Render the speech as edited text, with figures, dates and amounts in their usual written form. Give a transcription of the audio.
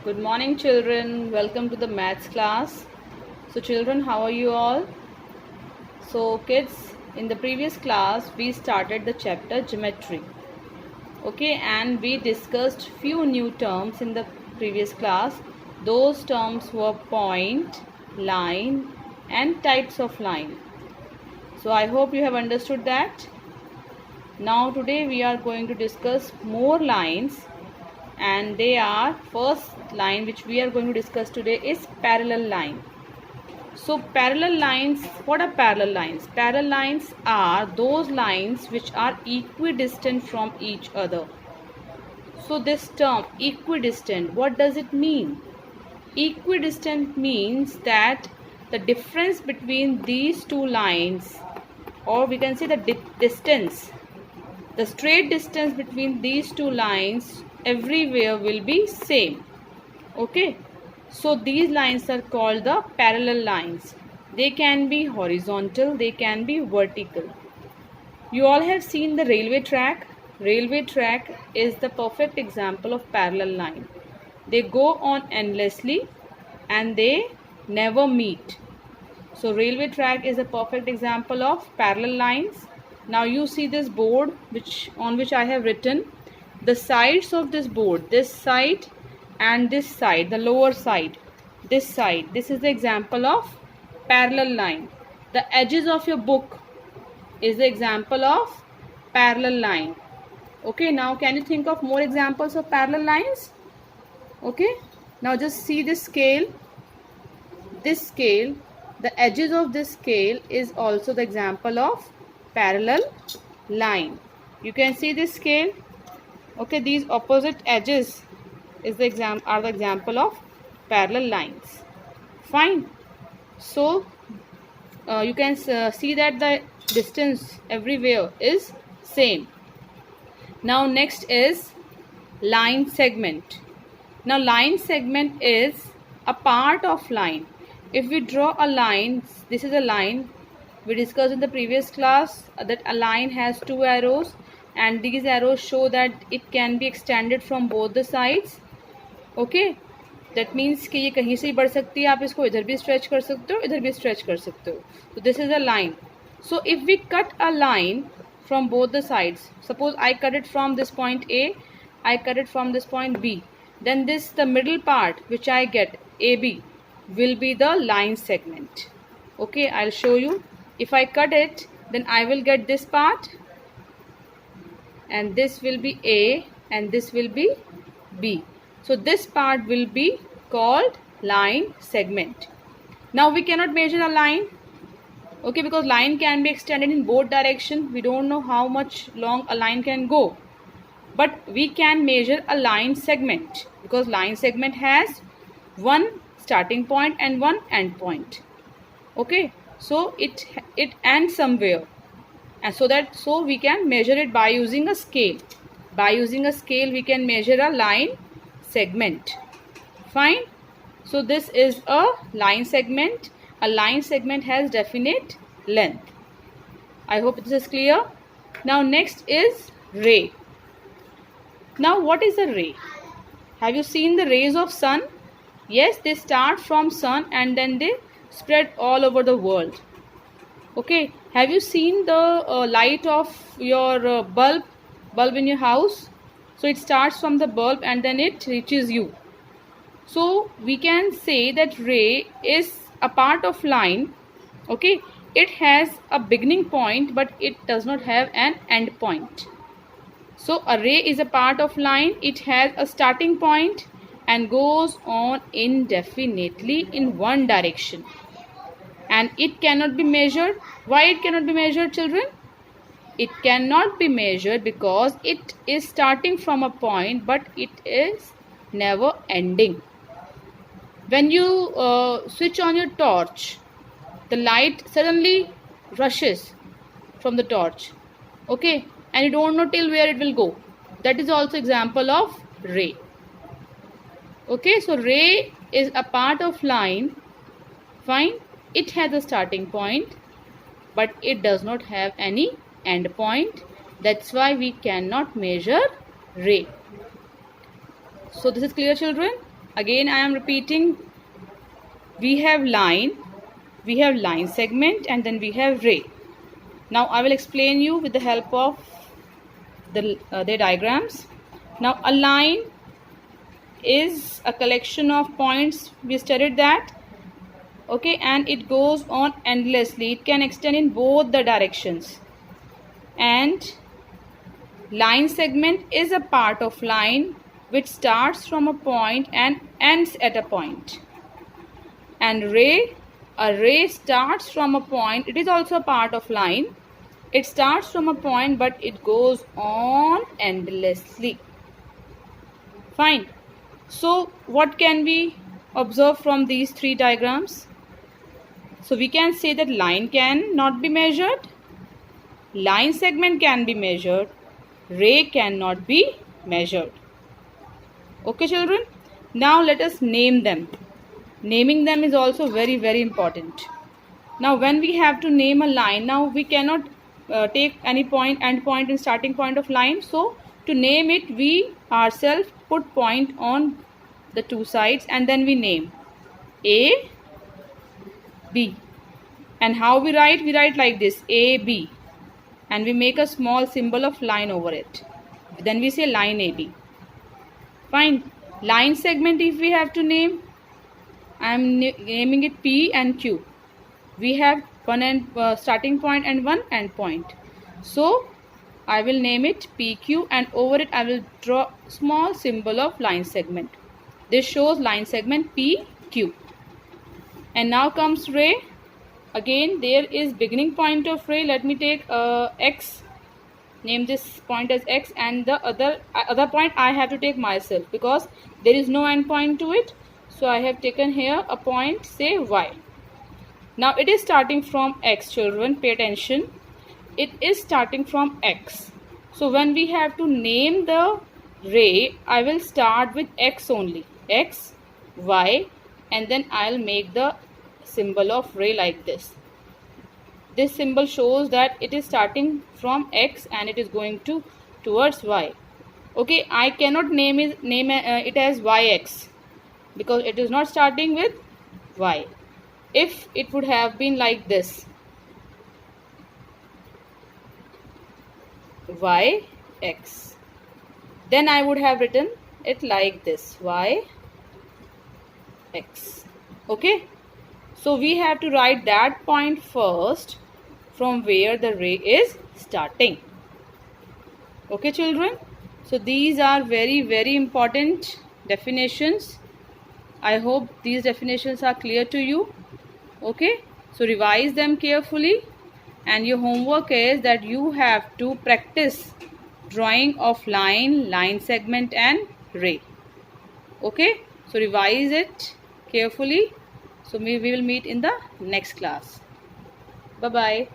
Good morning, children. Welcome to the maths class. So, children, how are you all? So, kids, in the previous class, we started the chapter geometry. Okay, and we discussed few new terms in the previous class. Those terms were point, line, and types of line. So, I hope you have understood that. Now, today we are going to discuss more lines, and they are first line which we are going to discuss today is parallel line. So parallel lines, what are parallel lines? Parallel lines are those lines which are equidistant from each other. So this term equidistant, what does it mean? Equidistant means that the difference between these two lines, or we can say the distance, the straight distance between these two lines everywhere will be same. Okay, so these lines are called the parallel lines. They can be horizontal, they can be vertical. You all have seen the railway track. Railway track is the perfect example of parallel line. They go on endlessly and they never meet. So railway track is a perfect example of parallel lines. Now you see this board on which I have written the sides of this board, this side and this side, the lower side, this side. This is the example of parallel line. The edges of your book is the example of parallel line. Okay, now can you think of more examples of parallel lines? Okay, now just see this scale. This scale, the edges of this scale is also the example of parallel line. You can see this scale. Okay, these opposite edges are the example of parallel lines. Fine. So you can see that the distance everywhere is same. Now next is line segment. Now line segment is a part of line. If we draw a line, this is a line. We discussed in the previous class that a line has two arrows, and these arrows show that it can be extended from both the sides. Okay, that means कि ये कहीं से ही बढ़ सकती है, आप इसको इधर भी stretch कर सकते हो, इधर भी stretch कर सकते हो. So this is a line. So if we cut a line from both the sides, suppose I cut it from this point A, I cut it from this point B, then the middle part which I get, AB, will be the line segment. Okay, I'll show you. If I cut it, then I will get this part, and this will be A, and this will be B. So this part will be called line segment. Now we cannot measure a line, okay, because line can be extended in both directions. We don't know how much long a line can go, but we can measure a line segment, because line segment has one starting point and one end point. Okay, so it ends somewhere, and so we can measure it by using a scale. By using a scale we can measure a line segment. Fine. So this is a line segment. A line segment has definite length. I hope this is clear. Now next is ray. Now what is a ray? Have you seen the rays of sun? Yes, they start from sun and then they spread all over the world. Okay, have you seen the light of your bulb in your house? So it starts from the bulb and then it reaches you. So we can say that ray is a part of line. Okay, it has a beginning point but it does not have an end point. So a ray is a part of line. It has a starting point and goes on indefinitely in one direction, and it cannot be measured. Why it cannot be measured, children? It cannot be measured because it is starting from a point but it is never ending. When you switch on your torch, the light suddenly rushes from the torch, okay, and you don't know till where it will go. That is also example of ray. Okay, so ray is a part of line. Fine. It has a starting point but it does not have any end point. That's why we cannot measure ray. So this is clear, children. Again I am repeating, we have line segment, and then we have ray. Now I will explain you with the help of their diagrams. Now a line is a collection of points, we studied that, okay, and it goes on endlessly. It can extend in both the directions. And line segment is a part of line which starts from a point and ends at a point. And a ray starts from a point. It is also a part of line. It starts from a point but it goes on endlessly. Fine. So what can we observe from these three diagrams? So we can say that line can not be measured, line segment can be measured, ray cannot be measured. Okay children, now let us name them. Naming them is also very, very important. Now when we have to name a line, now we cannot take any point, end point and starting point of line. So to name it, we ourselves put point on the two sides and then we name A, B. And how we write? We write like this, A, B. And we make a small symbol of line over it. Then we say line AB. Fine. Line segment, if we have to name, I am naming it P and Q. We have one end starting point and one end point. So I will name it PQ, and over it I will draw small symbol of line segment. This shows line segment PQ. And now comes ray. Again there is beginning point of ray. Let me take X. Name this point as X, and the other point I have to take myself because there is no end point to it. So I have taken here a point, say Y. Now it is starting from X, children, pay attention. It is starting from X. So when we have to name the ray, I will start with X only. X, Y, and then I'll make the symbol of ray like this. This symbol shows that it is starting from X and it is going towards Y. Okay, I cannot name it as YX because it is not starting with Y. If it would have been like this, YX, then I would have written it like this, YX. Okay, so we have to write that point first from where the ray is starting. Okay children, so these are very, very important definitions. I hope these definitions are clear to you. Okay, so revise them carefully, and your homework is that you have to practice drawing of line segment and ray. Okay, so revise it carefully. So we will meet in the next class. Bye bye.